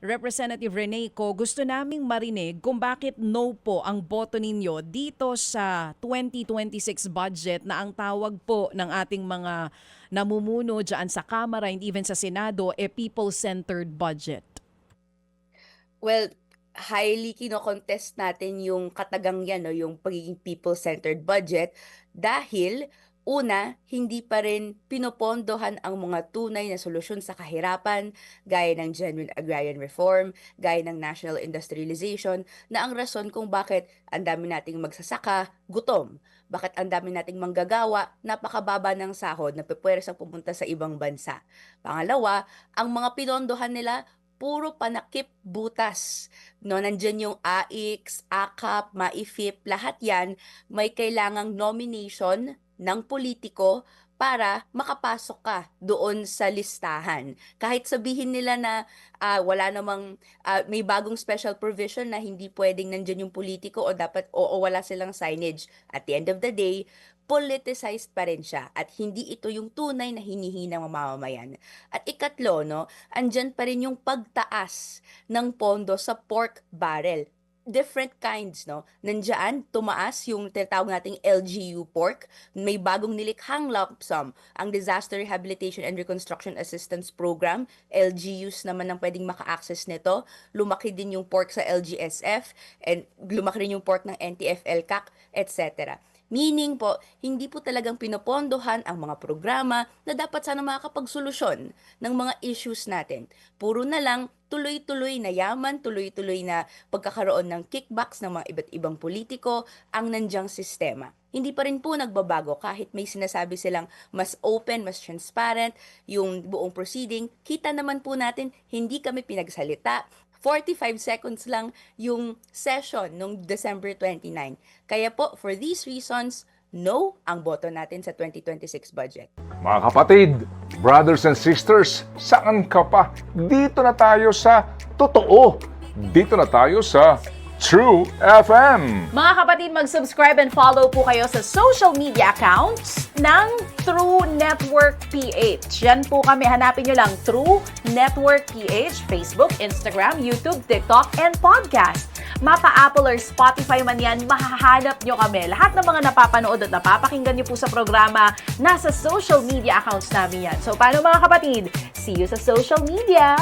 Representative Rene Co, gusto naming marinig kung bakit no po ang boto ninyo dito sa 2026 budget na ang tawag po ng ating mga namumuno dyan sa Kamara and even sa Senado, people-centered budget. Well, highly kino-contest natin yung katagang yan, no, yung pagiging people-centered budget dahil una, hindi pa rin pinopondohan ang mga tunay na solusyon sa kahirapan gaya ng genuine agrarian reform, gaya ng national industrialization na ang rason kung bakit ang dami nating magsasaka, gutom. Bakit ang dami nating manggagawa, napakababa ng sahod na pupwersang pumunta sa ibang bansa. Pangalawa, ang mga pinondohan nila puro panakip butas. No, nandiyan yung AIX, AKAP, MAIFIP, lahat yan may kailangang nomination ng politiko para makapasok ka doon sa listahan. Kahit sabihin nila na wala namang may bagong special provision na hindi pwedeng nandiyan yung politiko o dapat o wala silang signage. At the end of the day, politicized pa rin siya at hindi ito yung tunay na hinihinang mamamayan. At ikatlo, no, andyan pa rin yung pagtaas ng pondo sa pork barrel. Different kinds, no? Nandiyan, tumaas yung tinatawag nating LGU pork. May bagong nilikhang lump sum, ang Disaster Rehabilitation and Reconstruction Assistance Program. LGUs naman ang pwedeng maka-access nito. Lumaki din yung pork sa LGSF, and lumaki rin yung pork ng NTF-ELCAC, etc. Meaning po, hindi po talagang pinopondohan ang mga programa na dapat sana makakapagsolusyon ng mga issues natin. Puro na lang tuloy-tuloy na yaman, tuloy-tuloy na pagkakaroon ng kickbacks ng mga iba't ibang politiko ang nandyang sistema. Hindi pa rin po nagbabago kahit may sinasabi silang mas open, mas transparent yung buong proceeding. Kita naman po natin, hindi kami pinagsalita. 45 seconds lang yung session nung December 29. Kaya po, for these reasons, no ang boto natin sa 2026 budget. Mga kapatid, brothers and sisters, saan ka pa? Dito na tayo sa totoo. Dito na tayo sa True FM. Mga kapatid, mag-subscribe and follow po kayo sa social media accounts ng True Network PH. Yan po kami, hanapin nyo lang True Network PH, Facebook, Instagram, YouTube, TikTok, and podcast. Mapa Apple or Spotify man yan, mahahanap nyo kami. Lahat ng mga napapanood at napapakinggan nyo po sa programa, nasa social media accounts namin yan. So, paano mga kapatid? See you sa social media!